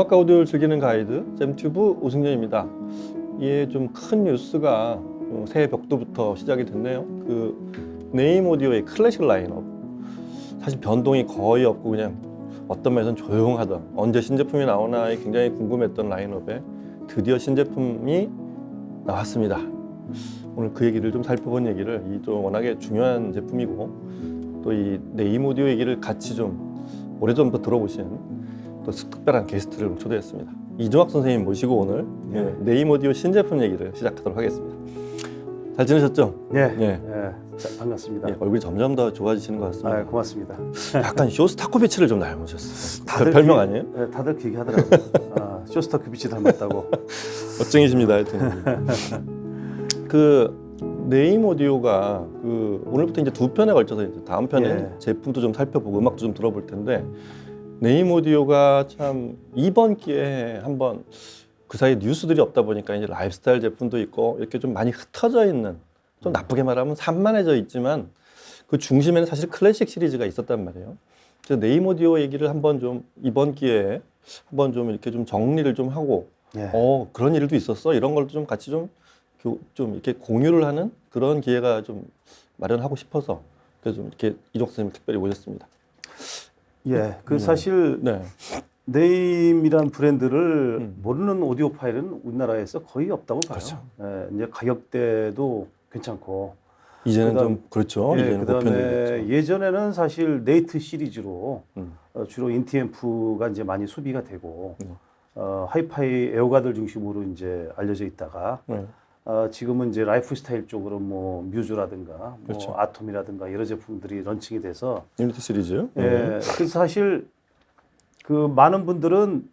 음악과 오디오를 즐기는 가이드 잼튜브 오승연입니다. 이게 좀 큰 뉴스가 새해 벽두부터 시작이 됐네요. 그 네임 오디오의 클래식 라인업, 사실 변동이 거의 없고 그냥 어떤 면에서는 조용하던, 언제 신제품이 나오나 굉장히 궁금했던 라인업에 드디어 신제품이 나왔습니다. 오늘 그 얘기를 좀 살펴본 얘기를, 이 좀 워낙에 중요한 제품이고 또 이 네임 오디오 얘기를 같이 좀 오래전부터 들어보신 또 특별한 게스트를 초대했습니다. 이종학 선생님 모시고 오늘 네임 오디오 신제품 얘기를 시작하도록 하겠습니다. 잘 지내셨죠? 네. 자, 반갑습니다. 얼굴이 점점 더 좋아지시는 것 같습니다. 고맙습니다. 약간 쇼스타코비치를 좀 닮으셨어요. 다들 별명 아니에요? 네, 다들 그 얘기 하더라고요. 쇼스타코비치 닮았다고. 멋쟁이십니다. 하여튼 그 네임 오디오가 오늘부터 이제 두 편에 걸쳐서 이제 다음 편에 제품도 좀 살펴보고 음악도 좀 들어볼 텐데, 네임 오디오가 참 이번 기회에 한번, 그 사이에 뉴스들이 없다 보니까 이제 라이프스타일 제품도 있고 이렇게 좀 많이 흩어져 있는, 좀 나쁘게 말하면 산만해져 있지만 그 중심에는 사실 클래식 시리즈가 있었단 말이에요. 그래서 네임 오디오 얘기를 한번 좀 이번 기회에 한번 좀 이렇게 좀 정리를 좀 하고, 그런 일도 있었어, 이런 걸 좀 같이 좀 이렇게 공유를 하는 그런 기회가 좀 마련하고 싶어서, 그래서 좀 이렇게 이종 선생님 특별히 모셨습니다. 사실 네임이란 브랜드를 모르는 오디오파일은 우리나라에서 거의 없다고 봐요. 그렇죠. 이제 가격대도 괜찮고, 이제는 좀 그렇죠. 이제는 그다음에 예전에는 사실 네이트 시리즈로 주로 인티앰프가 이제 많이 소비가 되고 하이파이 애호가들 중심으로 이제 알려져 있다가 지금은 이제 라이프스타일 쪽으로 뭐 뮤즈라든가 그렇죠. 뭐 아톰이라든가 여러 제품들이 런칭이 돼서 유니티 시리즈. 그래서 사실 그 많은 분들은,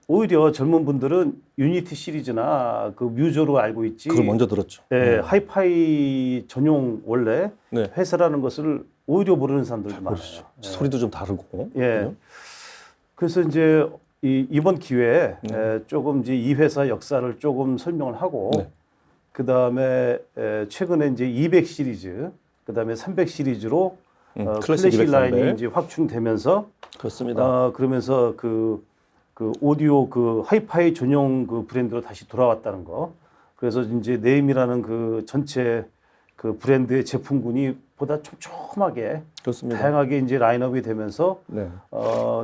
오히려 젊은 분들은 유니티 시리즈나 그 뮤저로 알고 있지. 그걸 먼저 들었죠. 하이파이 전용 원래 회사라는 것을 오히려 모르는 사람들도 많아요. 소리도 좀 다르고. 그래서 이제 이번 기회에 조금 이제 이 회사 역사를 조금 설명을 하고, 그 다음에 최근에 이제 200 시리즈, 그 다음에 300 시리즈로 클래식 라인이 이제 확충되면서, 그렇습니다. 그러면서 그 오디오 하이파이 전용 그 브랜드로 다시 돌아왔다는 거. 그래서 이제 네임이라는 그 전체 그 브랜드의 제품군이 보다 촘촘하게, 다양하게 이제 라인업이 되면서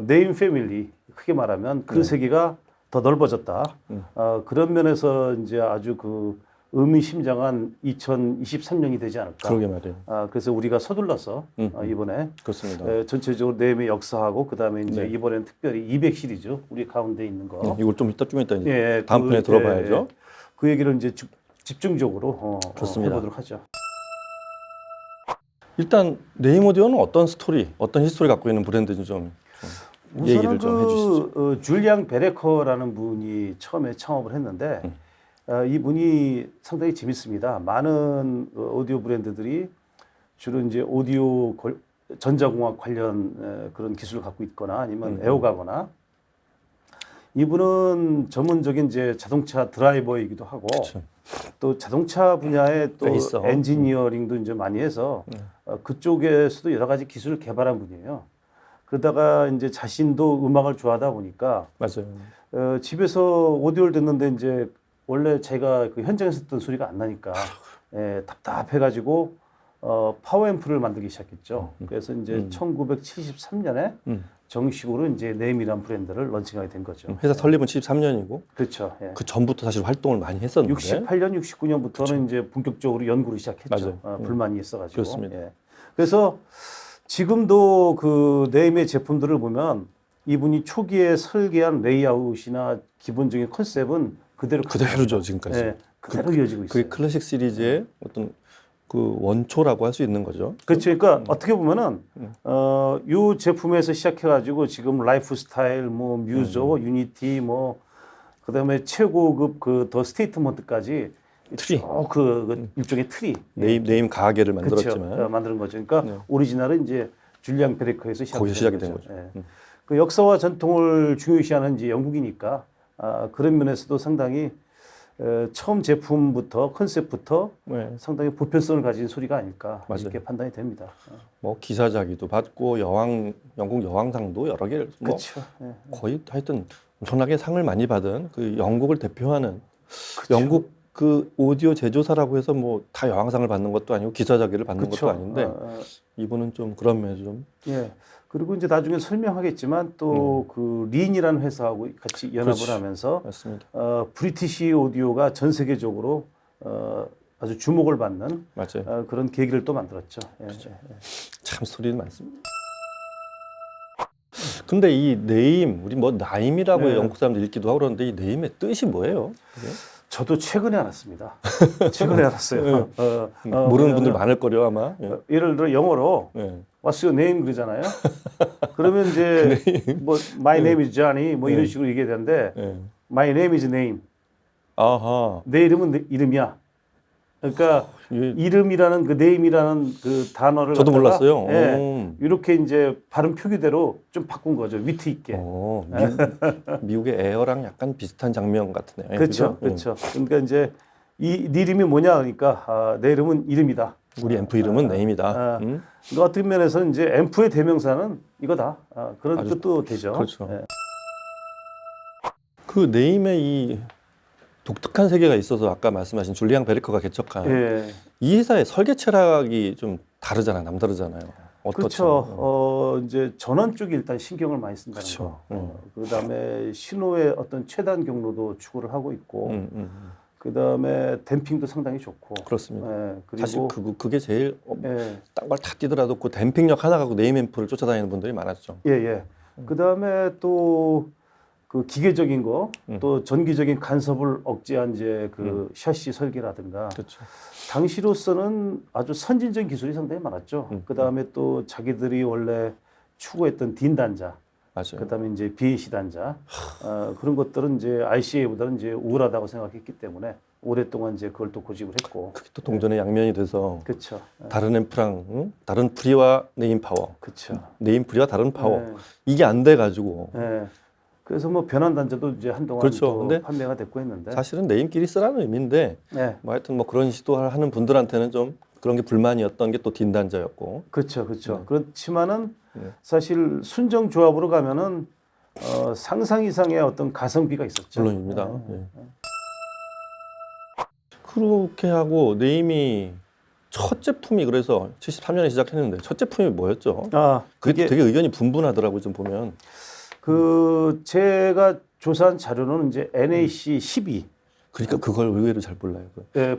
네임 패밀리, 크게 말하면 그 세계가 더 넓어졌다. 그런 면에서 이제 아주 그 의미심장한 2023년이 되지 않을까. 그러게 말이에요. 그래서 우리가 서둘러서 이번에 전체적으로 네임의 역사하고, 그다음에 이제 이번에는 특별히 200 시리즈 우리 가운데 있는 거. 이걸 좀 이따 이제 다음 편에 들어봐야죠. 그 얘기를 이제 집중적으로 해보도록 하죠. 일단 네임 오디오는 어떤 스토리, 어떤 히스토리 갖고 있는 브랜드인지 좀 얘기를 좀 해주시죠. 줄리앙 베레커라는 분이 처음에 창업을 했는데, 이분이 상당히 재밌습니다. 많은 오디오 브랜드들이 주로 이제 오디오 전자공학 관련 그런 기술을 갖고 있거나 아니면 애호가거나, 이분은 전문적인 이제 자동차 드라이버이기도 하고, 또 자동차 분야에 또 엔지니어링도 이제 많이 해서 그쪽에서도 여러 가지 기술을 개발한 분이에요. 그러다가 이제 자신도 음악을 좋아하다 보니까 집에서 오디오를 듣는데 이제 원래 제가 그 현장에서 듣던 소리가 안 나니까 답답해가지고 파워앰프를 만들기 시작했죠. 그래서 이제 1973년에 정식으로 이제 네임이라는 브랜드를 런칭하게 된 거죠. 회사 설립은 73년이고, 그렇죠. 그 전부터 사실 활동을 많이 했었는데 68년, 69년부터는 이제 본격적으로 연구를 시작했죠. 불만이 있어가지고. 그렇습니다. 그래서 지금도 그 네임의 제품들을 보면 이분이 초기에 설계한 레이아웃이나 기본적인 컨셉은 그대로죠, 지금까지. 그대로 이어지고 있어요. 그게 클래식 시리즈의 어떤 그 원초라고 할 수 있는 거죠. 그렇죠. 그러니까 어떻게 보면은 이 제품에서 시작해가지고 지금 라이프스타일, 뭐 뮤저, 유니티, 뭐 그다음에 최고급 그 더 스테이트먼트까지 트리, 그 일종의 트리, 네임 가계를 만들었지만 만드는 거죠. 그러니까 오리지널은 이제 줄리앙 베레커에서 시작이 된 거죠. 그 역사와 전통을 중요시하는 이제 영국이니까 그런 면에서도 상당히 처음 제품부터 컨셉부터 상당히 보편성을 가진 소리가 아닐까 이렇게 판단이 됩니다. 뭐 기사자기도 받고 영국 여왕상도 여러 개, 뭐 거의 하여튼 엄청나게 상을 많이 받은 그 영국을 대표하는 그쵸. 영국 그 오디오 제조사라고 해서 뭐 다 여왕상을 받는 것도 아니고 기사자기를 받는 그쵸. 것도 아닌데 이분은 좀 그런 면에서 좀 예. 그리고 이제 나중에 설명하겠지만 또 그 린이라는 회사하고 같이 연합을 그렇지. 하면서 맞습니다. 브리티시 오디오가 전 세계적으로 아주 주목을 받는 맞아요. 그런 계기를 또 만들었죠. 예. 그렇죠. 참 소리는 많습니다. 근데 이 네임, 우리 뭐 나임이라고 네. 영국 사람들 읽기도 하고 그러는데 이 네임의 뜻이 뭐예요? 그게? 저도 최근에 알았습니다. 최근에 알았어요. 모르는 분들 많을 거려 아마. 예. 예를 들어 영어로 예. What's your name 그러잖아요. 그러면 이제 뭐 My name is Johnny 뭐 이런 식으로 얘기해야 되는데 예. My name is name. 아하. 내 이름은 내 이름이야. 그러니까 예. 이름이라는 그 name이라는 그 단어를 저도 갖다가, 몰랐어요. 예, 이렇게 이제 발음 표기대로 좀 바꾼 거죠. 위트 있게. 미국의 에어랑 약간 비슷한 장면 같으네요. 예, 그렇죠, 그죠? 그렇죠. 그러니까 이제 네 이름이 뭐냐 그러니까 내 이름은 이름이다. 우리 앰프 이름은 네임이다. 그러니까 어떤 면에서는 이제 앰프의 대명사는 이거다. 그런 아주 뜻도 되죠. 그렇죠. 예. 그 네임의 이 독특한 세계가 있어서 아까 말씀하신 줄리앙 베르커가 개척한 예. 이 회사의 설계 철학이 좀 다르잖아요. 남다르잖아요. 어떻죠? 그렇죠. 이제 전원 쪽이 일단 신경을 많이 쓴다는 그렇죠. 거. 그다음에 신호의 어떤 최단 경로도 추구를 하고 있고, 그다음에 댐핑도 상당히 좋고. 그렇습니다. 예, 그리고 사실 그게 제일 예, 딴 걸 다 뛰더라도 그 댐핑력 하나 갖고 네임 앰프를 쫓아다니는 분들이 많았죠. 예, 예. 그다음에 또 그 기계적인 거, 또 전기적인 간섭을 억제한 이제 그 샤시 설계라든가. 그렇죠. 당시로서는 아주 선진적인 기술이 상당히 많았죠. 그다음에 또 자기들이 원래 추구했던 딘 단자, 맞아요. 그다음에 이제 BAC 단자, 그런 것들은 이제 RCA보다는 이제 우월하다고 생각했기 때문에 오랫동안 이제 그걸 또 고집을 했고. 그게 또 동전의 양면이 돼서 그렇죠. 다른 앰프랑 다른 프리와 네임 파워, 그렇죠. 네임 프리와 다른 파워 네. 이게 안 돼 가지고 예. 그래서 뭐 변환 단자도 이제 한동안 그렇죠. 또 근데 판매가 됐고 했는데. 사실은 네임끼리 쓰라는 의미인데 네. 뭐 하여튼 뭐 그런 시도하는 분들한테는 좀 그런 게 불만이었던 게 또 딘 단자였고. 그렇죠, 그렇죠. 네. 그렇지만은 네. 사실 순정 조합으로 가면은 상상 이상의 어떤 가성비가 있었죠. 물론입니다. 예. 그렇게 하고 네임이 첫 제품이 그래서 73년에 시작했는데 첫 제품이 뭐였죠? 그게 되게 의견이 분분하더라고요. 좀 보면. 그 제가 조사한 자료는 이제 NAC 12. 그러니까 그걸 의외로 잘 몰라요.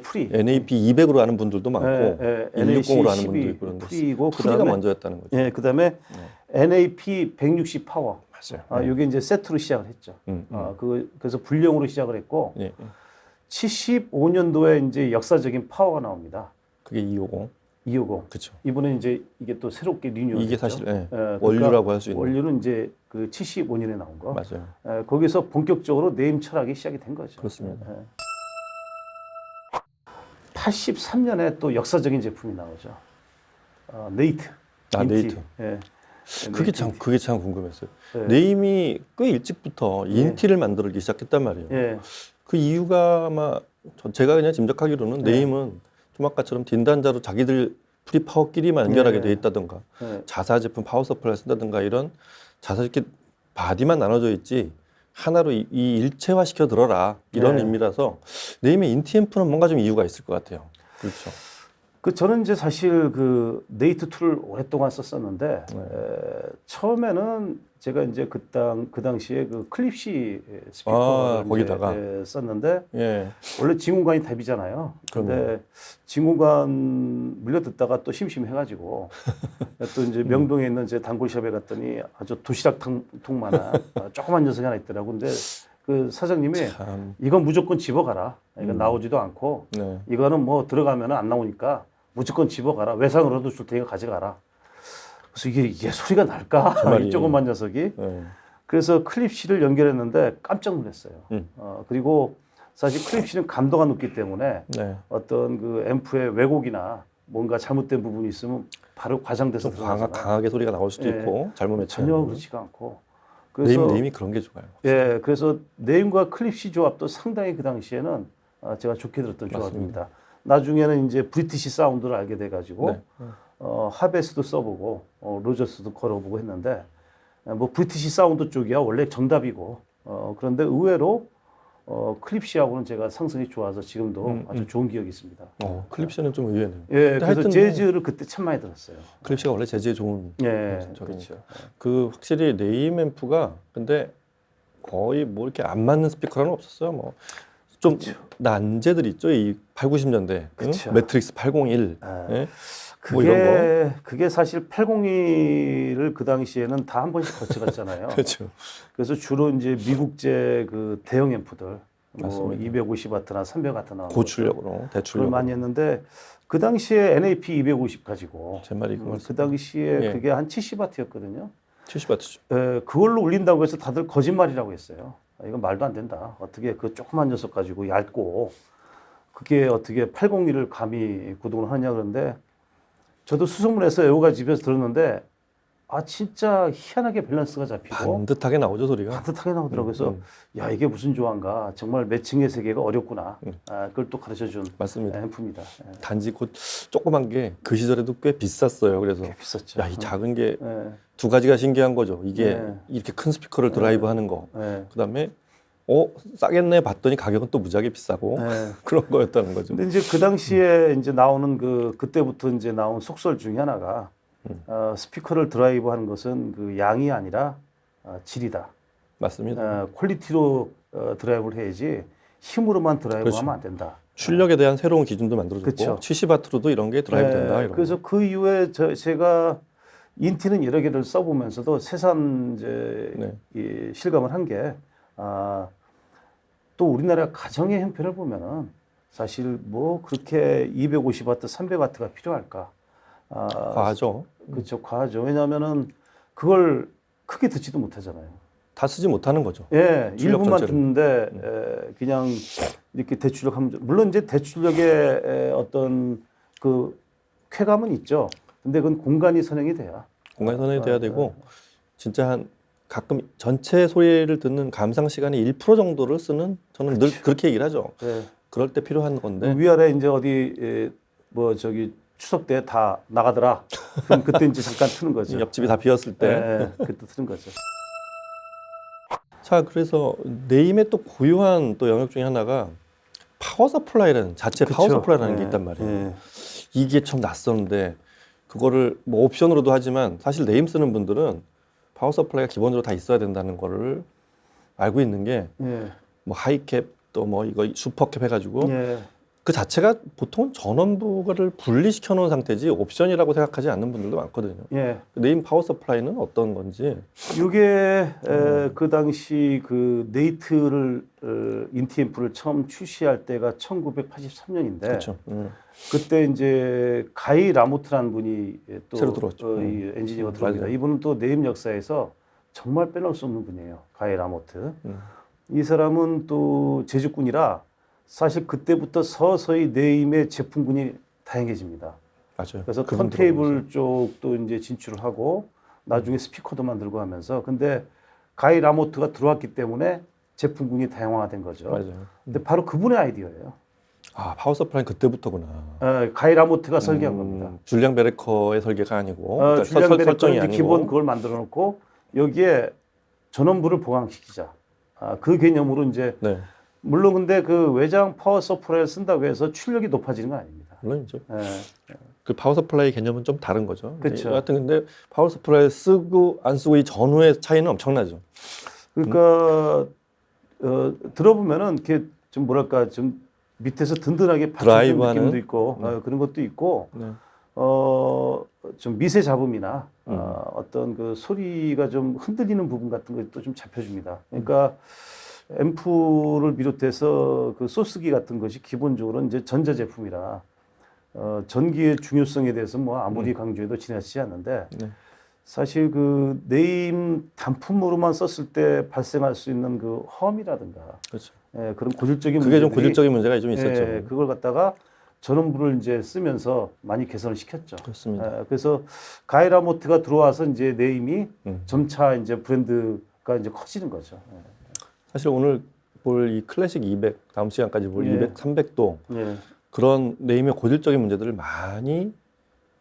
프리. NAP 200으로 아는 분들도 많고 NAC 160으로 아는 12 분도 있고 그런데 프리고 프리가 먼저였다는 거죠. 예, 그다음에 NAP 160 파워. 맞아요. 이게 이제 세트로 시작을 했죠. 그래서 불량으로 시작을 했고 예. 75년도에 이제 역사적인 파워가 나옵니다. 그게 250. 250. 그렇죠. 이번에 이제 이게 또 새롭게 리뉴얼 이게 됐죠. 사실 그러니까 원류라고 할 수 있는. 원류는 이제 그 75년에 나온 거. 맞아요. 거기서 본격적으로 네임 철학이 시작이 된 거죠. 그렇습니다. 83년에 또 역사적인 제품이 나오죠. 네이트. 네이트. 예. 그게 참 궁금했어요. 네. 네임이 꽤 일찍부터 인티를 만들기 시작했단 말이에요. 예. 그 이유가 아마 제가 그냥 짐작하기로는 네임은 좀 아까처럼 딘단자로 자기들 프리 파워끼리만 연결하게 돼 있다든가 자사 제품 파워 서플라이 쓴다든가 이런 자사 이렇게 바디만 나눠져 있지 하나로 이 일체화 시켜 들어라 이런 의미라서 네임의 인티 앰프는 뭔가 좀 이유가 있을 것 같아요. 그렇죠. 저는 이제 사실 그 네이트 2를 오랫동안 썼었는데 처음에는 제가 이제 그 당시에 그 클립시 스피커를 거기다가 썼는데 예. 원래 진공관이 답이잖아요. 근데 진공관 물려 듣다가 또 심심해가지고 또 이제 명동에 있는 제 단골샵에 갔더니 아주 도시락 통만한 조그만 녀석이 하나 있더라고. 근데 그 사장님이 이건 무조건 집어가라. 이거 나오지도 않고 이거는 뭐 들어가면 안 나오니까 무조건 집어가라. 외상으로도 줄 테니까 가져가라. 그래서 이게 소리가 날까? 이 조그만 녀석이. 그래서 클립C를 연결했는데 깜짝 놀랐어요. 그리고 사실 클립C는 감도가 높기 때문에 어떤 그 앰프의 왜곡이나 뭔가 잘못된 부분이 있으면 바로 과장돼서 강하게 소리가 나올 수도 있고 잘못 매치하면 전혀 그렇지가 않고. 그래서 네임이 그런 게 좋아요. 예, 그래서 네임과 클립C 조합도 상당히 그 당시에는 제가 좋게 들었던 조합입니다. 나중에는 이제 브리티시 사운드를 알게 돼가지고 하베스도 써보고 로저스도 걸어보고 했는데 뭐 브리티시 사운드 쪽이야 원래 정답이고 그런데 의외로 클립시하고는 제가 상승이 좋아서 지금도 아주 좋은 기억이 있습니다. 클립시는 좀 의외네요. 예, 그래서 재즈를 그때 참 많이 들었어요. 클립시가 원래 재즈에 좋은 예, 그렇죠. 그 확실히 네임 앰프가 근데 거의 뭐 이렇게 안 맞는 스피커는 없었어요. 뭐 좀 난제들 있죠. 이 8, 90년대 그쵸. 매트릭스 801. 예? 뭐 그게 이런 거. 그게 사실 802를 그 당시에는 다 한 번씩 거쳐갔잖아요. 그렇죠. 그래서 주로 이제 미국제 그 대형 앰프들 뭐 맞습니다. 250와트나 300와트 나오는 고출력으로 그걸 대출력으로 많이 했는데 그 당시에 NAP 250 가지고 제 말이 그 그 말씀. 당시에 예. 그게 한 70와트였거든요. 70와트죠. 그걸로 울린다고 해서 다들 거짓말이라고 했어요. 이건 말도 안 된다. 어떻게 그 조그만 녀석 가지고 얇고 그게 어떻게 801을 감히 구동을 하냐 그런데 저도 수소문해서 애호가 집에서 들었는데 진짜 희한하게 밸런스가 잡히고 반듯하게 나오죠 소리가. 반듯하게 나오더라고요. 그래서 야 이게 무슨 조화인가 정말 매칭의 세계가 어렵구나. 그걸 또 가르쳐준 맞습니다. 앰프입니다. 단지 곧 조그만 게 그 시절에도 꽤 비쌌어요. 그래서 꽤 비쌌죠. 야, 이 작은 게 두 예. 가지가 신기한 거죠. 이게 네. 이렇게 큰 스피커를 드라이브 하는 거. 예. 그다음에 싸겠네 봤더니 가격은 또 무지하게 비싸고 예. 그런 거였다는 거죠. 근데 이제 그 당시에 이제 나오는 그때부터 이제 나온 속설 중에 하나가 스피커를 드라이브 하는 것은 그 양이 아니라 질이다. 맞습니다. 퀄리티로 드라이브를 해야지 힘으로만 드라이브하면 그렇죠. 안 된다. 출력에 대한 새로운 기준도 만들어졌고 그쵸. 70와트로도 이런 게 드라이브 된다. 이런 그래서 그 이후에 제가 인티는 여러 개를 써보면서도 세산 이제 네. 이 실감을 한 게 또 우리나라 가정의 형편을 보면은 사실 뭐 그렇게 250와트, 300와트가 필요할까? 과하죠. 그렇죠, 과하죠. 왜냐하면은 그걸 크게 듣지도 못하잖아요. 다 쓰지 못하는 거죠. 예, 출력 일부만 전체를. 듣는데 그냥 이렇게 대출력하면 물론 이제 대출력의 어떤 그 쾌감은 있죠. 근데 그건 공간이 선행이 돼야. 공간 선행이 돼야 되고 진짜 한 가끔 전체 소리를 듣는 감상 시간의 1% 정도를 쓰는 저는 늘 그렇게 얘기를 하죠. 예. 그럴 때 필요한 건데 위아래 이제 어디 뭐 저기 추석 때 다 나가더라. 그럼 그때 이제 잠깐 트는 거죠. 옆집이 다 비었을 때. 예, 그때 트는 거죠. 자, 그래서 네임의 또 고유한 또 영역 중에 하나가 파워 서플라이라는 자체 파워 서플라이라는 게 있단 말이에요. 예. 이게 참 낯선데 그거를 뭐 옵션으로도 하지만 사실 네임 쓰는 분들은 파워 서플라이가 기본적으로 다 있어야 된다는 거를 알고 있는 게 예. 뭐 하이캡 또 뭐 이거 슈퍼캡 해가지고 예. 그 자체가 보통은 전원부를 분리시켜 놓은 상태지 옵션이라고 생각하지 않는 분들도 많거든요. 예. 네임 파워 서플라이는 어떤 건지. 이게 그 당시 그 네이트를 인티앰프를 처음 출시할 때가 1983년인데 그렇죠. 그때 이제 가이 라모트라는 분이 또 새로 들어왔죠. 이 엔지니어가 들어옵니다. 맞아요. 이분은 또 네임 역사에서 정말 빼놓을 수 없는 분이에요. 가이 라모트. 이 사람은 또 제주꾼이라 사실 그때부터 서서히 네임의 제품군이 다양해집니다. 맞아요. 그래서 그분 턴테이블 쪽도 이제 진출을 하고 나중에 스피커도 만들고 하면서 근데 가이 라모트가 들어왔기 때문에 제품군이 다양화된 거죠. 맞아요. 근데 바로 그분의 아이디어예요. 아, 파워 서플라이는 그때부터구나. 가이 라모트가 설계한 겁니다. 줄리앙 베레커의 설계가 아니고 그러니까 줄리앙 설정이 베레커는 아니고 기본 그걸 만들어 놓고 여기에 전원부를 보강시키자. 그 개념으로 이제 네, 물론 근데 그 외장 파워 서플라이를 쓴다고 해서 출력이 높아지는 건 아닙니다. 물론이죠. 예. 그 파워 서플라이 개념은 좀 다른 거죠. 그쵸. 여하튼 근데 파워 서플라이 쓰고 안 쓰고 이 전후의 차이는 엄청나죠. 그러니까 들어보면은 이렇게 좀 뭐랄까 좀 밑에서 든든하게 받쳐주는 드라이브하는? 느낌도 있고 그런 것도 있고 네. 좀 미세 잡음이나 어떤 그 소리가 좀 흔들리는 부분 같은 것도 좀 잡혀줍니다. 그러니까 앰프를 비롯해서 그 소스기 같은 것이 기본적으로 이제 전자 제품이라 전기의 중요성에 대해서 뭐 아무리 강조해도 지나치지 않는데 네. 사실 그 네임 단품으로만 썼을 때 발생할 수 있는 그 험이라든가 그렇죠. 그런 고질적인 그게 좀 문제들이, 고질적인 문제가 좀 있었죠. 그걸 갖다가 전원부를 이제 쓰면서 많이 개선을 시켰죠. 그렇습니다. 그래서 가이라모트가 들어와서 이제 네임이 음. 점차 이제 브랜드가 이제 커지는 거죠. 사실 오늘 볼 이 클래식 200 다음 시간까지 볼 예. 200, 300도 예. 그런 네임의 고질적인 문제들을 많이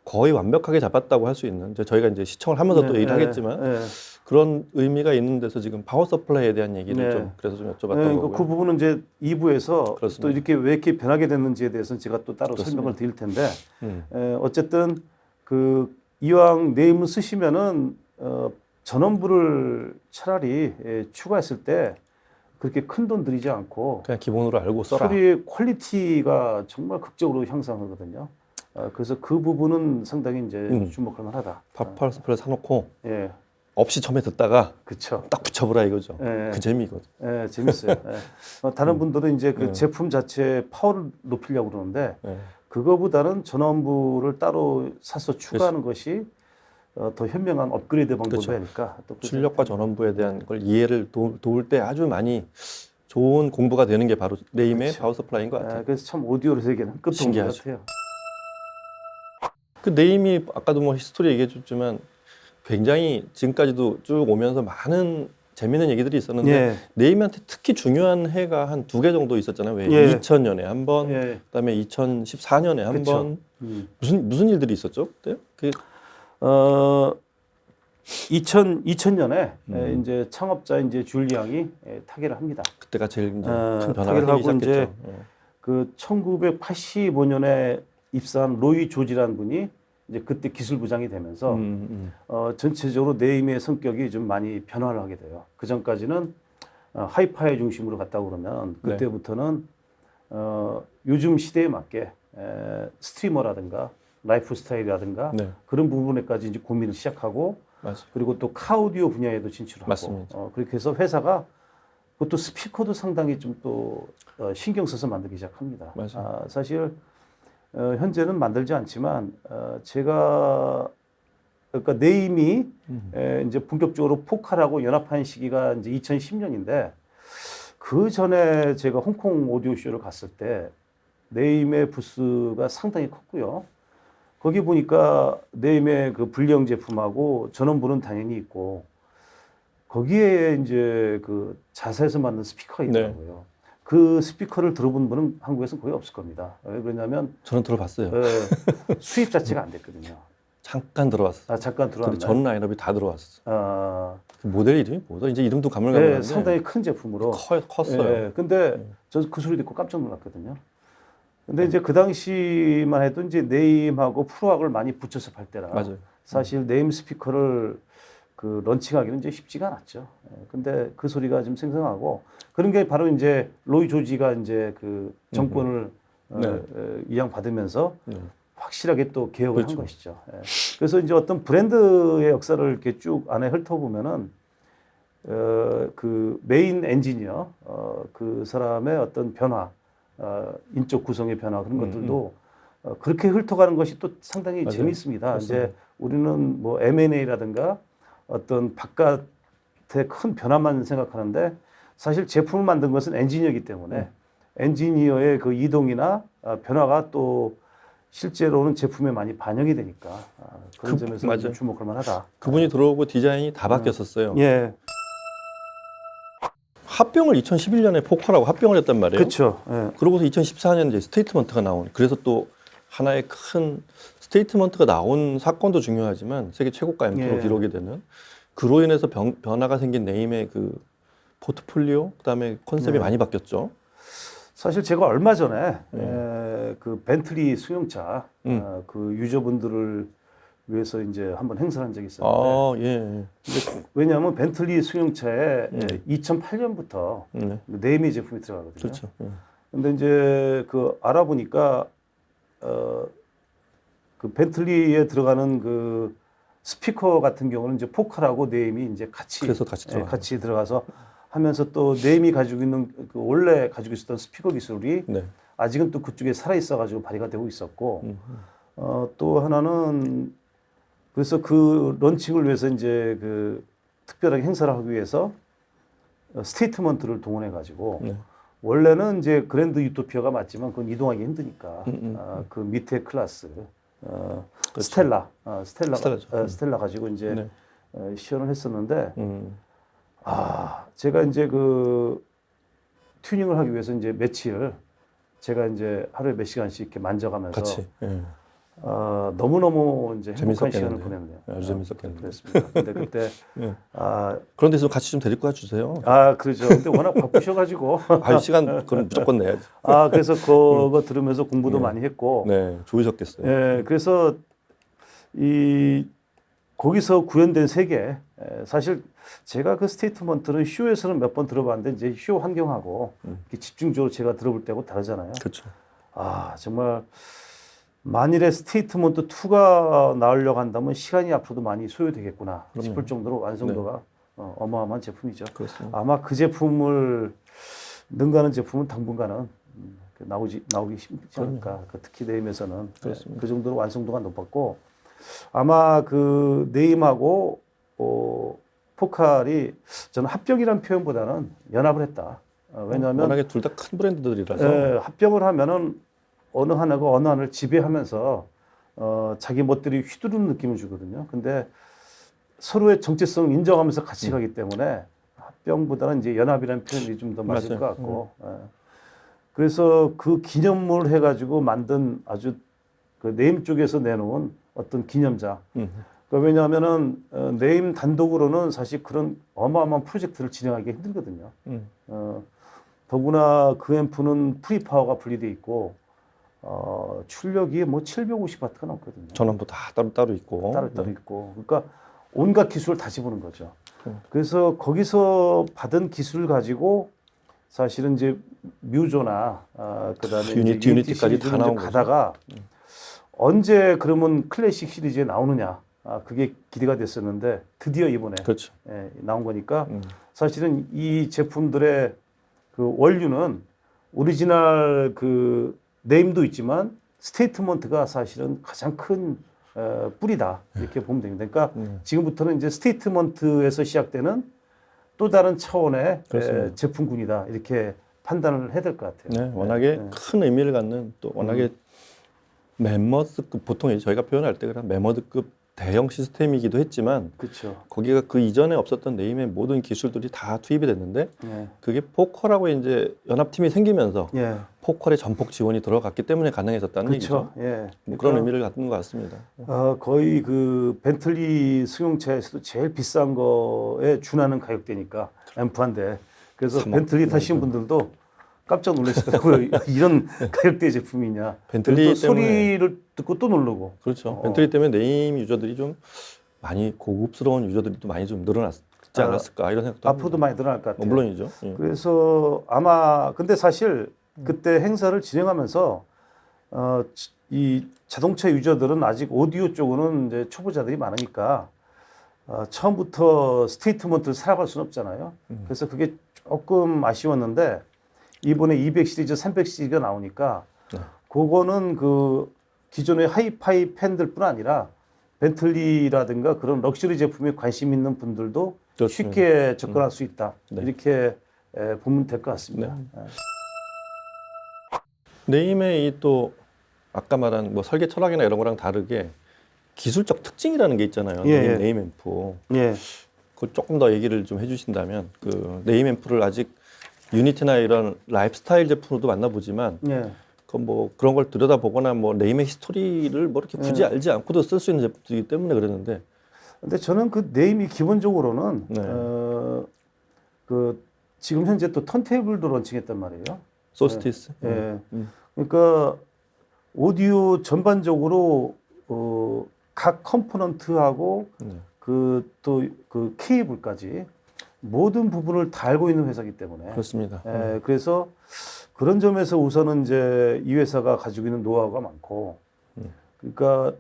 거의 완벽하게 잡았다고 할 수 있는 저희가 이제 시청을 하면서 또 얘기를 하겠지만 그런 의미가 있는 데서 지금 파워 서플라이에 대한 얘기를 네. 좀 그래서 좀 여쭤봤던 네, 거고요. 그 부분은 이제 2부에서 그렇습니다. 또 이렇게 왜 이렇게 변하게 됐는지에 대해서는 제가 또 따로 그렇습니다. 설명을 드릴 텐데 음. 어쨌든 그 이왕 네임을 쓰시면은 전원부를 차라리 추가했을 때 그렇게 큰 돈 들이지 않고 그냥 기본으로 알고 써라. 소리의 퀄리티가 정말 극적으로 향상하거든요. 그래서 그 부분은 상당히 이제 주목할 만하다. 파워 서플라이 사놓고 예, 없이 처음에 듣다가 그렇죠. 딱 붙여보라 이거죠. 예. 그 재미거든. 예, 재밌어요. 예. 다른 분들은 이제 그 제품 자체 파워를 높이려고 그러는데 네. 그거보다는 전원부를 따로 사서 추가하는 것이 더 현명한 업그레이드 방법이니까 또 출력과 전원부에 대한 걸 이해를 도울 때 아주 많이 좋은 공부가 되는 게 바로 네임의 그쵸. 파워 서플라이인 것 같아요. 그래서 참 오디오로 세계는 끝도 없는 것 신기하죠. 같아요. 그 네임이 아까도 뭐 히스토리 얘기해줬지만 굉장히 지금까지도 쭉 오면서 많은 재미있는 얘기들이 있었는데 예. 네임한테 특히 중요한 해가 한 2개 정도 있었잖아요. 왜 예. 2000년에 한 번, 예. 그다음에 2014년에 한 그쵸. 번. 무슨 일들이 있었죠? 그때? 2000년에 이제 창업자 이제 줄리 양이 타계를 합니다. 그때가 제일 이제 큰 변화가 타계를 하고 생기기 이제 시작했죠. 그 1985년에 입사한 로이 조지라는 분이 이제 그때 기술부장이 되면서 전체적으로 네임의 성격이 좀 많이 변화를 하게 돼요. 그 전까지는 하이파이 중심으로 갔다 그러면 그때부터는 요즘 시대에 맞게 스트리머라든가 라이프 스타일이라든가 네. 그런 부분에까지 이제 고민을 시작하고 맞아요. 그리고 또 카우디오 분야에도 진출하고 맞습니다. 그렇게 해서 회사가 그것도 스피커도 상당히 좀 또 신경 써서 만들기 시작합니다. 맞아요. 사실 현재는 만들지 않지만 제가 그러니까 네임이 이제 본격적으로 포칼하고 연합한 시기가 이제 2010년인데 그 전에 제가 홍콩 오디오 쇼를 갔을 때 네임의 부스가 상당히 컸고요. 거기 보니까 네임의 그 불량 제품하고 전원부는 당연히 있고 거기에 이제 그 자사에서 만든 스피커가 있더라고요. 그 스피커를 들어본 분은 한국에서는 거의 없을 겁니다. 왜 그러냐면 저는 들어봤어요. 수입 자체가 안 됐거든요. 잠깐 들어봤어요. 잠깐 근데 들어왔나요? 전 라인업이 다 들어왔었어요. 그 모델 이름이 뭐죠? 이제 이름도 가물가물한데 상당히 큰 제품으로 컸어요. 근데 저 그 소리 듣고 깜짝 놀랐거든요. 근데 이제 그 당시만 해도 이제 네임하고 프로악을 많이 붙여서 팔 때라 맞아요. 사실 네임 스피커를 그 런칭하기는 이제 쉽지가 않았죠. 근데 그 소리가 좀 생생하고 그런 게 바로 이제 로이 조지가 이제 그 정권을 이양 받으면서 확실하게 또 개혁을 한 것이죠. 그래서 이제 어떤 브랜드의 역사를 이렇게 쭉 안에 훑어보면은 그 메인 엔지니어 그 사람의 어떤 변화, 인적 구성의 변화 그런 것들도 그렇게 훑어가는 것이 또 상당히 맞아요. 재미있습니다. 그렇습니다. 이제 우리는 뭐 M&A라든가 어떤 바깥의 큰 변화만 생각하는데 사실 제품을 만든 것은 엔지니어이기 때문에 엔지니어의 그 이동이나 변화가 또 실제로는 제품에 많이 반영이 되니까 그런 점에서 좀 주목할 만하다. 그분이 들어오고 디자인이 다 바뀌었었어요. 예, 합병을 2011년에 포컬하고 합병을 했단 말이에요. 그렇죠. 예. 그러고서 2014년에 이제 스테이트먼트가 나온. 그래서 또 하나의 큰 스테이트먼트가 나온 사건도 중요하지만 세계 최고가 앰프로 기록이 되는 그로 인해서 변화가 생긴 네임의 그 포트폴리오 그다음에 컨셉이 많이 바뀌었죠. 사실 제가 얼마 전에 그 벤틀리 수용차 그 유저분들을 위해서 이제 한번 행사를 한 적이 있었는데 왜냐하면 벤틀리 수용차에 2008년부터 네임의 제품이 들어가거든요. 그렇죠. 근데 이제 그 알아보니까 그 벤틀리에 들어가는 그 스피커 같은 경우는 이제 포칼하고 네임이 이제 같이 들어가서 하면서 또 네임이 가지고 있는 그 원래 가지고 있었던 스피커 기술이 아직은 또 그쪽에 살아 있어 가지고 발휘가 되고 있었고 또 하나는 그래서 그 런칭을 위해서 이제 그 특별하게 행사를 하기 위해서 스테이트먼트를 동원해 가지고 원래는 이제 그랜드 유토피아가 맞지만 그건 이동하기 힘드니까 그 밑에 클래스 스텔라 가지고 이제 시연을 했었는데 제가 이제 그 튜닝을 하기 위해서 이제 며칠 제가 이제 하루에 몇 시간씩 이렇게 만져가면서 너무너무 이제 행복한 시간을 재밌었겠는데요. 보냈네요. 아주 재밌었겠네요. 그랬습니다. 근데 그때 예. 아, 그런 데서 같이 좀 데리고 가주세요. 그러죠. 근데 워낙 바쁘셔가지고 시간 그건 무조건 내야지. 그래서 그거 들으면서 공부도 네. 많이 했고 네, 좋으셨겠어요. 예, 그래서 거기서 구현된 세계, 사실 제가 그 스테이트먼트는 쇼에서는 몇 번 들어봤는데 이제 쇼 환경하고 이렇게 집중적으로 제가 들어볼 때하고 다르잖아요. 그렇죠. 정말 만일에 스테이트먼트 2가 나오려고 한다면 시간이 앞으로도 많이 소요되겠구나 싶을 정도로 완성도가 어마어마한 제품이죠. 그렇습니다. 아마 그 제품을 능가하는 제품은 당분간은 나오기 쉽지 않을까. 특히 네임에서는 그렇습니다. 그 정도로 완성도가 높았고 아마 그 네임하고 포칼이 저는 합병이라는 표현보다는 연합을 했다. 왜냐하면 워낙에 둘 다 큰 브랜드들이라서 합병을 하면은 어느 하나가 어느 하나를 지배하면서 자기 멋들이 휘두르는 느낌을 주거든요. 근데 서로의 정체성을 인정하면서 같이 가기 때문에 합병보다는 이제 연합이라는 표현이 좀 더 맞을 맞아요. 것 같고. 그래서 그 기념물 해가지고 만든 아주 그 네임 쪽에서 내놓은 어떤 기념자. 왜냐하면은 네임 단독으로는 사실 그런 어마어마한 프로젝트를 진행하기 힘들거든요. 더구나 그 앰프는 프리파워가 분리돼 있고 출력이 뭐 750와트가 넘거든요. 전원부 다 따로 있고 따로 있고. 그러니까 온갖 기술을 다 집어넣은 거죠. 그래서 거기서 받은 기술을 가지고 사실은 이제 뮤조나 그다음에 유니티까지 다 나온 가다가 언제 그러면 클래식 시리즈에 나오느냐. 그게 기대가 됐었는데 드디어 이번에 그렇죠. 나온 거니까 사실은 이 제품들의 그 원류는 오리지널 그 네임도 있지만 스테이트먼트가 사실은 가장 큰 뿌리다 이렇게 보면 됩니다. 그러니까 지금부터는 이제 스테이트먼트에서 시작되는 또 다른 차원의 제품군이다 이렇게 판단을 해야 될 것 같아요. 네, 워낙에 큰 의미를 갖는 또 워낙에 멤머드급 보통 저희가 표현할 때 그런 멤머드급 대형 시스템이기도 했지만 그렇죠. 거기가 그 이전에 없었던 네임의 모든 기술들이 다 투입이 됐는데 그게 포컬하고 이제 연합팀이 생기면서 포컬의 전폭 지원이 들어갔기 때문에 가능해졌다는 얘기죠. 뭐 그런 의미를 갖는 것 같습니다. 거의 그 벤틀리 승용차에서도 제일 비싼 거에 준하는 가격대니까 앰프 한 대. 그래서 벤틀리 타시는 분들도 깜짝 놀라시더라고요. 이런 가격대 제품이냐. 벤틀리 소리를 듣고 또 놀라고. 그렇죠. 벤틀리 때문에 네임 유저들이 좀 많이 고급스러운 유저들이 또 많이 좀 늘어났지 않았을까 이런 생각도 앞으로도 합니다. 많이 늘어날 것 같아요. 물론이죠. 그래서 아마 근데 사실 그때 행사를 진행하면서 이 자동차 유저들은 아직 오디오 쪽으로는 이제 초보자들이 많으니까 처음부터 스테이트먼트를 살아갈 수는 없잖아요. 그래서 그게 조금 아쉬웠는데 이번에 200 시리즈, 300 시리즈가 나오니까 그거는 그 기존의 하이파이 팬들뿐 아니라 벤틀리라든가 그런 럭셔리 제품에 관심 있는 분들도 그렇습니다. 쉽게 접근할 수 있다. 이렇게 보면 될 것 같습니다. 네임의 이 또 아까 말한 뭐 설계 철학이나 이런 거랑 다르게 기술적 특징이라는 게 있잖아요. 네임 앰프. 그걸 조금 더 얘기를 좀 해주신다면 그 네임 앰프를 아직 유니티나 이런 라이프스타일 제품으로도 만나보지만 그 뭐 그런 걸 들여다보거나 뭐 네임의 히스토리를 뭐 이렇게 굳이 알지 않고도 쓸 수 있는 제품이기 때문에 그랬는데 근데 저는 그 네임이 기본적으로는 그 지금 현재 또 턴테이블도 런칭했단 말이에요. 소스티스. 그러니까 오디오 전반적으로 각 컴포넌트하고 그 또 그 케이블까지 모든 부분을 다 알고 있는 회사이기 때문에 그렇습니다. 그래서 그런 점에서 우선은 이제 이 회사가 가지고 있는 노하우가 많고 그러니까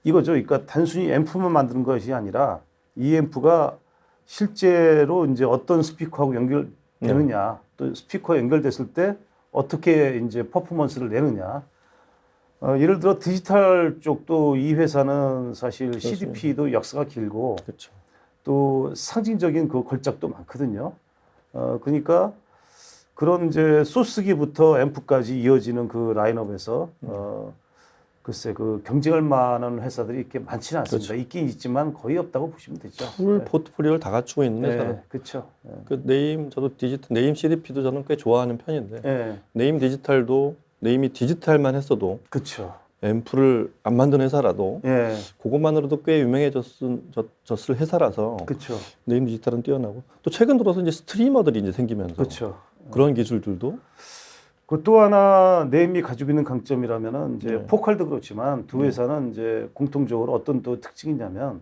이거죠. 그러니까 단순히 앰프만 만드는 것이 아니라 이 앰프가 실제로 이제 어떤 스피커하고 연결되느냐 또 스피커 연결됐을 때 어떻게 이제 퍼포먼스를 내느냐. 예를 들어 디지털 쪽도 이 회사는 사실 그렇습니다. CDP도 역사가 길고 그렇죠. 또 상징적인 그 걸작도 많거든요. 그러니까 그런 이제 소스기부터 앰프까지 이어지는 그 라인업에서 글쎄 그 경쟁할 만한 회사들이 이렇게 많지는 않습니다. 그렇죠. 있긴 있지만 거의 없다고 보시면 되죠. 풀 포트폴리오를 다 갖추고 있는 회사는 그렇죠. 그 네임 저도 네임 CDP도 저는 꽤 좋아하는 편인데 네임 디지털도 네임이 디지털만 했어도 그렇죠. 앰프를 안 만드는 회사라도 예. 그것만으로도 꽤 유명해졌을 회사라서 그렇죠. 네임 디지털은 뛰어나고 또 최근 들어서 이제 스트리머들이 이제 생기면서 그렇죠. 그런 기술들도 그 또 하나 네임이 가지고 있는 강점이라면은 이제 네. 포칼도 그렇지만 두 회사는 이제 공통적으로 어떤 또 특징이냐면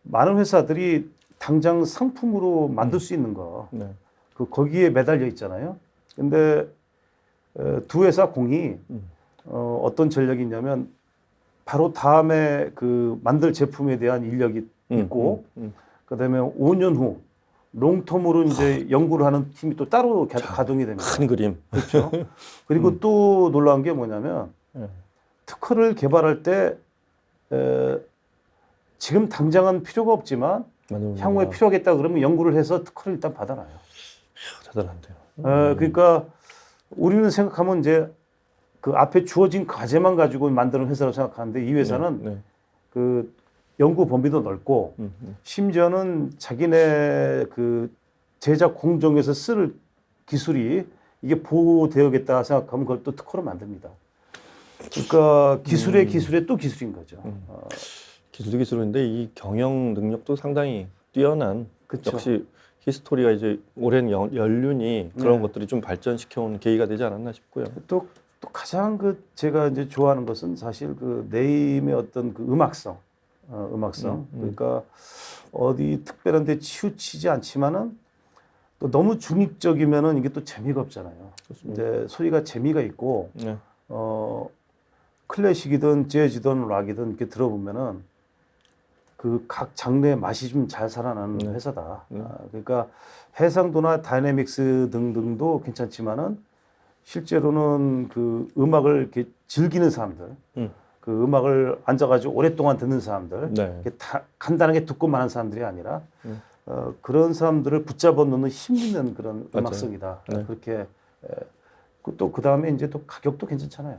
많은 회사들이 당장 상품으로 만들 수 있는 거 네. 그 거기에 매달려 있잖아요. 근데 두 회사 공이 어떤 전략이 있냐면 바로 다음에 그 만들 제품에 대한 인력이 있고 그다음에 5년 후 롱텀으로 이제 연구를 하는 팀이 또 따로 가동이 됩니다. 큰 그림. 그렇죠. 그리고 또 놀라운 게 뭐냐면 특허를 개발할 때 지금 당장은 필요가 없지만 향후에 필요하겠다 그러면 연구를 해서 특허를 일단 받아놔요. 대단한데요. 그러니까 우리는 생각하면 이제 그 앞에 주어진 과제만 가지고 만드는 회사라고 생각하는데 이 회사는 그 연구 범위도 넓고 심지어는 자기네 그 제작 공정에서 쓸 기술이 이게 보호되어야겠다 생각하면 그걸 또 특허로 만듭니다. 그러니까 기술의 기술에 또 기술인 거죠. 기술도 기술인데 이 경영 능력도 상당히 뛰어난 그쵸. 역시 히스토리가 이제 오랜 연륜이 그런 것들이 좀 발전시켜온 계기가 되지 않았나 싶고요. 또 가장 그 제가 이제 좋아하는 것은 사실 그 네임의 어떤 그 음악성. 그러니까 어디 특별한 데 치우치지 않지만은 또 너무 중립적이면은 이게 또 재미가 없잖아요. 이제 소리가 재미가 있고 클래식이든 재즈든 락이든 이렇게 들어보면은 그 각 장르의 맛이 좀 잘 살아나는 회사다. 그러니까 해상도나 다이내믹스 등등도 괜찮지만은 실제로는 그 음악을 이렇게 즐기는 사람들, 그 음악을 앉아가지고 오랫동안 듣는 사람들, 이렇게 다 간단하게 듣고 마는 사람들이 아니라 그런 사람들을 붙잡아 놓는 힘 있는 그런 음악성이다. 그렇게 또 그 다음에 이제 또 가격도 괜찮잖아요.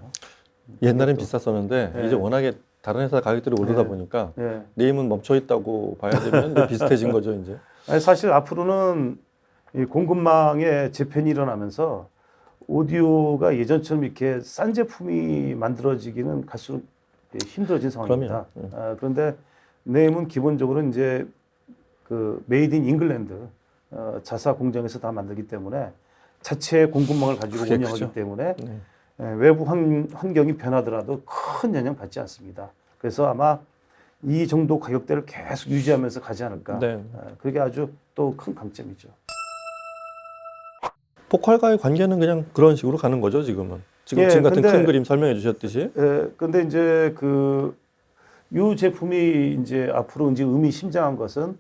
옛날엔 비쌌었는데 이제 워낙에 다른 회사 가격들이 오르다 보니까 네임은 멈춰 있다고 봐야 되면 이제 비슷해진 거죠 이제. 아니, 사실 앞으로는 이 공급망에 재편이 일어나면서 오디오가 예전처럼 이렇게 싼 제품이 만들어지기는 갈수록 힘들어진 상황입니다. 그런데 네임은 기본적으로 이제 그 메이드 인 잉글랜드 자사 공장에서 다 만들기 때문에 자체 공급망을 가지고 운영하기 때문에 외부 환경이 변하더라도 큰 영향 받지 않습니다. 그래서 아마 이 정도 가격대를 계속 유지하면서 가지 않을까. 그게 아주 또 큰 강점이죠. 포칼과의 관계는 그냥 그런 식으로 가는 거죠 지금은. 지금 같은 큰 그림 설명해 주셨듯이. 근데 이제 이 제품이 이제 앞으로 이제 의미심장한 것은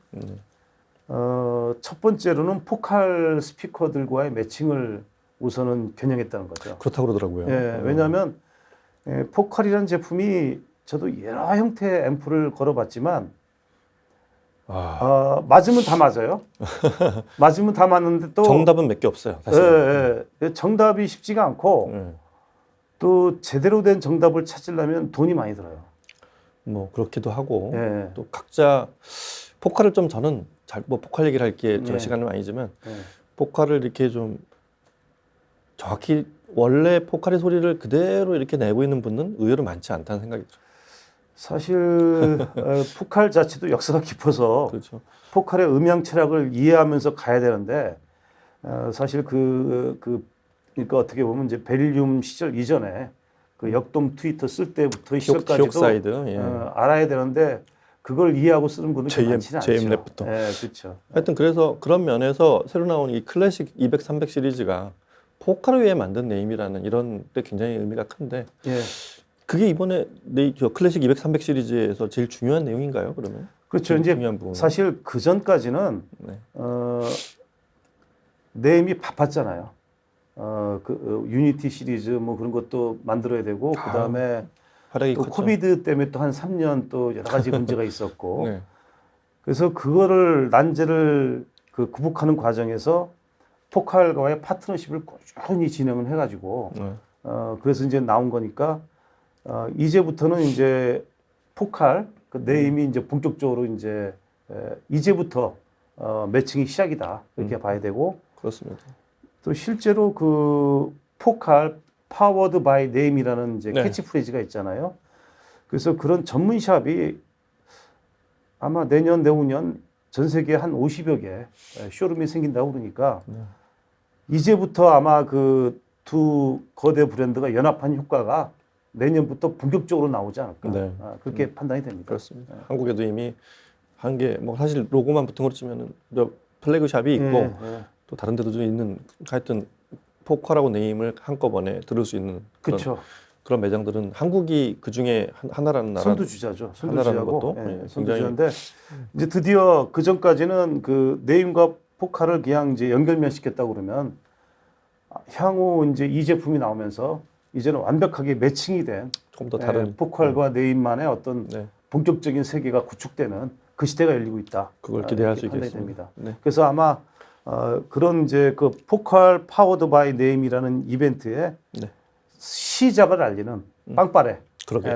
첫 번째로는 포칼 스피커들과의 매칭을 우선은 겨냥했다는 거죠. 그렇다고 그러더라고요. 왜냐하면 포칼이라는 제품이 저도 여러 형태의 앰프를 걸어봤지만 맞으면 다 맞아요. 맞으면 다 맞는데 또 정답은 몇 개 없어요. 사실. 정답이 쉽지가 않고 또 제대로 된 정답을 찾으려면 돈이 많이 들어요. 뭐 그렇기도 하고 또 각자 포칼을 좀 저는 뭐 포칼 얘기를 할 게 저 시간은 아니지만 포칼을 이렇게 좀 정확히 원래 포칼의 소리를 그대로 이렇게 내고 있는 분은 의외로 많지 않다는 생각이 들어요. 사실 포칼 자체도 역사가 깊어서 그렇죠. 포칼의 음향 철학을 이해하면서 가야 되는데 사실 그러니까 어떻게 보면 이제 베릴륨 시절 이전에 그 역돔 트위터 쓸 때부터 시절까지도 알아야 되는데 그걸 이해하고 쓰는 분은 많지는 않죠. JM 랩부터. 그렇죠. 하여튼 그래서 그런 면에서 새로 나온 이 클래식 200, 300 시리즈가 포칼을 위해 만든 네임이라는 이런 데 굉장히 의미가 큰데 그게 이번에 저 클래식 200, 300 시리즈에서 제일 중요한 내용인가요? 그러면? 그렇죠. 이제 사실 그 전까지는 네임이 바빴잖아요. 유니티 시리즈 뭐 그런 것도 만들어야 되고 그 다음에 또 코비드 때문에 또 한 3년 또 여러 가지 문제가 있었고 그래서 그거를 난제를 극복하는 과정에서 포칼과의 파트너십을 꾸준히 진행을 해가지고 그래서 이제 나온 거니까 이제부터는 이제 포칼 네임이 이제 본격적으로 이제부터 매칭이 시작이다 이렇게 봐야 되고 그렇습니다. 또 실제로 그 포칼 Powered by Name이라는 이제 네. 캐치프레이즈가 있잖아요. 그래서 그런 전문샵이 아마 내년 내후년 전 세계 한 50여 개 쇼룸이 생긴다고 그러니까 이제부터 아마 그 두 거대 브랜드가 연합한 효과가 내년부터 본격적으로 나오지 않을까. 네. 그렇게 판단이 됩니다. 그렇습니다. 한국에도 이미 한 개, 뭐 사실 로고만 붙은 거 치면은 플래그샵이 있고 또 다른 데도 좀 있는 하여튼 포컬하고 네임을 한꺼번에 들을 수 있는 그렇죠. 그런 매장들은 한국이 그 중에 하나라는 나라. 선두주자죠. 하나라는 선두주자고 것도 선두주자인데 이제 드디어 그 전까지는 그 네임과 포칼을 그냥 이제 연결만 시켰다고 그러면 향후 이제 이 제품이 나오면서 이제는 완벽하게 매칭이 된 조금 더 다른 포칼과 네임만의 어떤 본격적인 세계가 구축되는 그 시대가 열리고 있다. 그걸 기대할 수 판단이 있겠습니다. 됩니다. 그래서 아마 그런 이제 그 포칼 파워드 바이 네임이라는 이벤트의 시작을 알리는 빵빠레,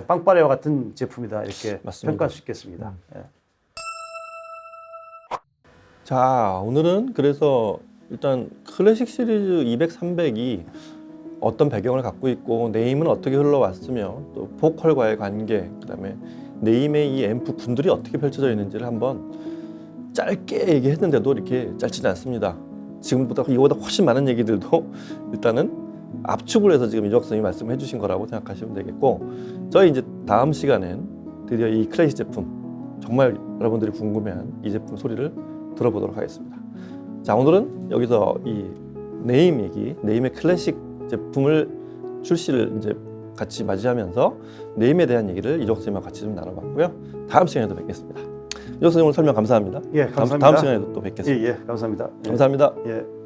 빵빠레와 같은 제품이다 이렇게 맞습니다. 평가할 수 있겠습니다. 자, 오늘은 그래서 일단 클래식 시리즈 200, 300이 어떤 배경을 갖고 있고 네임은 어떻게 흘러왔으며 또 포컬과의 관계, 그다음에 네임의 이 앰프 군들이 어떻게 펼쳐져 있는지를 한번 짧게 얘기했는데도 이렇게 짧지는 않습니다. 지금보다 이거보다 훨씬 많은 얘기들도 일단은 압축을 해서 지금 이종학 선생님이 말씀해 주신 거라고 생각하시면 되겠고, 저희 이제 다음 시간엔 드디어 이 클래식 제품, 정말 여러분들이 궁금해한 이 제품 소리를 들어보도록 하겠습니다. 자, 오늘은 여기서 이 네임 얘기, 네임의 클래식 제품을 출시를 이제 같이 맞이하면서 네임에 대한 얘기를 이종학 선생님과 같이 좀 나눠봤고요. 다음 시간에도 뵙겠습니다. 이종학 선생님 오늘 설명 감사합니다. 예, 감사합니다. 다음 시간에도 또 뵙겠습니다. 예, 감사합니다. 감사합니다. 예.